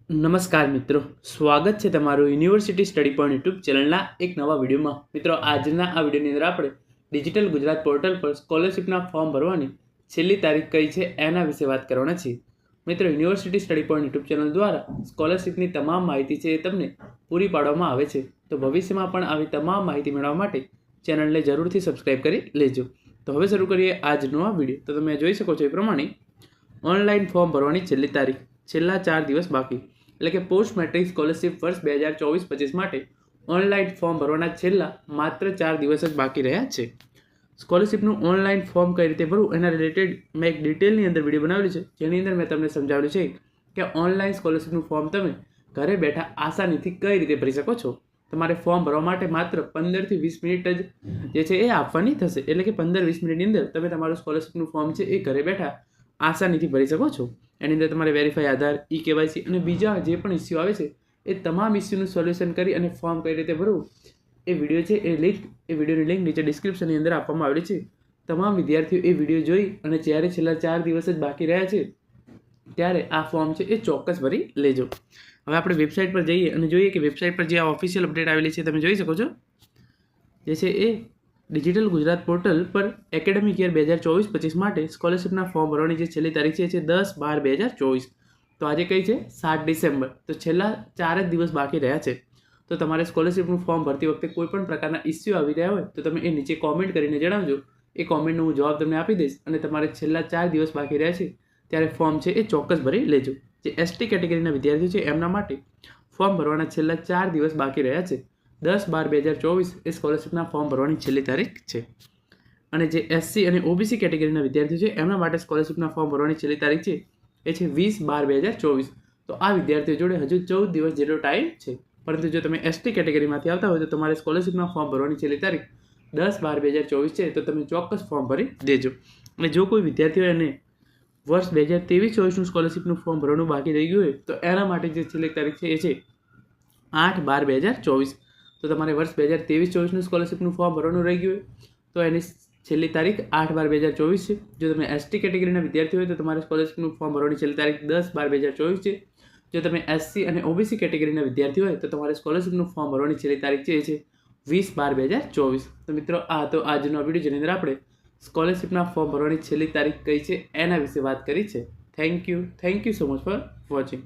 નમસ્કાર મિત્રો, સ્વાગત છે તમારું યુનિવર્સિટી સ્ટડી પોઈન્ટ યુટ્યુબ ચેનલના એક નવા વિડીયોમાં. મિત્રો, આજના આ વિડીયોની અંદર આપણે ડિજિટલ ગુજરાત પોર્ટલ પર સ્કોલરશિપના ફોર્મ ભરવાની છેલ્લી તારીખ કઈ છે એના વિશે વાત કરવાના છીએ. મિત્રો, university study point YouTube channel દ્વારા સ્કોલરશિપની તમામ માહિતી છે એ તમને પૂરી પાડવામાં આવે છે. તો ભવિષ્યમાં પણ આવી તમામ માહિતી મેળવવા માટે ચેનલને જરૂરથી સબસ્ક્રાઈબ કરી લેજો. તો હવે શરૂ કરીએ આજનો આ વિડીયો. તો તમે જોઈ શકો છો એ પ્રમાણે ઓનલાઈન ફોર્મ ભરવાની છેલ્લી તારીખ, છેલ્લા 4 દિવસ બાકી, એટલે કે પોસ્ટ મેટ્રિક સ્કોલરશિપ વર્ષ 2024-25 માટે ઓનલાઈન ફોર્મ ભરવાના છેલ્લા માત્ર 4 દિવસ જ બાકી રહ્યા છે. સ્કોલરશિપનું ઓનલાઈન ફોર્મ કઈ રીતે ભરવું એના રિલેટેડ મેં એક ડિટેલની અંદર વિડીયો બનાવેલી છે, જેની અંદર મેં તમને સમજાવેલું છે કે ઓનલાઈન સ્કોલરશિપનું ફોર્મ તમે ઘરે બેઠા આસાનીથી કઈ રીતે ભરી શકો છો. તમારે ફોર્મ ભરવા માટે માત્ર 15 થી 20 મિનિટ જ જે છે એ આપવાની થશે. એટલે કે 15-20 મિનિટની અંદર તમે તમારું સ્કોલરશિપનું ફોર્મ છે એ ઘરે બેઠા આસાનીથી ભરી શકો છો. એની અંદર તમારે વેરીફાઈ આધાર, KYC અને બીજા જે પણ ઇસ્યુ આવે છે એ તમામ ઇસ્યુનું સોલ્યુશન કરી અને ફોર્મ કઈ રીતે ભરવું એ વિડીયો છે એ વિડીયોની લિંક નીચે ડિસ્ક્રિપ્શનની અંદર આપવામાં આવેલી છે. તમામ વિદ્યાર્થીઓ એ વિડીયો જોઈ અને જ્યારે છેલ્લા 4 દિવસ જ બાકી રહ્યા છે ત્યારે આ ફોર્મ છે એ ચોક્કસ ભરી લેજો. હવે આપણે વેબસાઇટ પર જઈએ અને જોઈએ કે વેબસાઇટ પર જે આ ઓફિશિયલ અપડેટ આવેલી છે તમે જોઈ શકો છો. જે છે એ ડિજિટલ ગુજરાત પોર્ટલ પર એકેડેમિક યર 2024-25 માટે સ્કોલરશિપના ફોર્મ ભરવાની જે છેલ્લી તારીખ છે 10/12/2024. તો આજે કઈ છે 7 ડિસેમ્બર. તો છેલ્લા 4 જ દિવસ બાકી રહ્યા છે. તો તમારે સ્કોલરશિપનું ફોર્મ ભરતી વખતે કોઈ પણ પ્રકારના ઇસ્યુ આવી રહ્યા હોય તો તમે એ નીચે કોમેન્ટ કરીને જણાવજો. એ કોમેન્ટનો હું જવાબ તમને આપી દઈશ અને તમારે છેલ્લા 4 દિવસ બાકી રહ્યા છે ત્યારે ફોર્મ છે એ ચોક્કસ ભરી લેજો. જે ST કેટેગરીના વિદ્યાર્થીઓ છે એમના માટે ફોર્મ ભરવાના છેલ્લા 4 દિવસ બાકી રહ્યા છે. 10/12/2024 એ સ્કોલરશિપના ફોર્મ ભરવાની છેલ્લી તારીખ છે. અને જે SC અને OBC કેટેગરીના વિદ્યાર્થીઓ છે એમના માટે સ્કોલરશિપના ફોર્મ ભરવાની છેલ્લી તારીખ છે એ છે 20/12/2024. તો આ વિદ્યાર્થીઓ જોડે હજુ 14 દિવસ જેટલો ટાઈમ છે. પરંતુ જો તમે ST કેટેગરીમાંથી આવતા હોય તો તમારે સ્કોલરશિપના ફોર્મ ભરવાની છેલ્લી તારીખ 10/12/2024 છે. તો તમે ચોક્કસ ફોર્મ ભરી દેજો. અને જો કોઈ વિદ્યાર્થીઓને વર્ષ 2023-24નું સ્કોલરશિપનું ફોર્મ ભરવાનું બાકી રહી ગયું હોય તો એના માટે જે છેલ્લી તારીખ છે એ છે 8/12/2024. તો તમારે વર્ષ 2023-24નું સ્કોલરશિપનું ફોર્મ ભરવાનું રહી ગયું હોય તો એની છેલ્લી તારીખ 8/12/2024 છે. જો તમે ST કેટેગરીના વિદ્યાર્થી હોય તો તમારે સ્કોલરશિપનું ફોર્મ ભરવાની છેલ્લી તારીખ 10/12/2024 છે. જો તમે SC અને OBC કેટેગરીના વિદ્યાર્થી હોય તો તમારે સ્કોલરશિપનું ફોર્મ ભરવાની છેલ્લી તારીખ છે એ છે 20/12/2024. તો મિત્રો, આ તો આજનો વિડીયો જેની અંદર આપણે સ્કોલરશિપના ફોર્મ ભરવાની છેલ્લી તારીખ કઈ છે એના વિશે વાત કરી છે. Thank you so much for watching.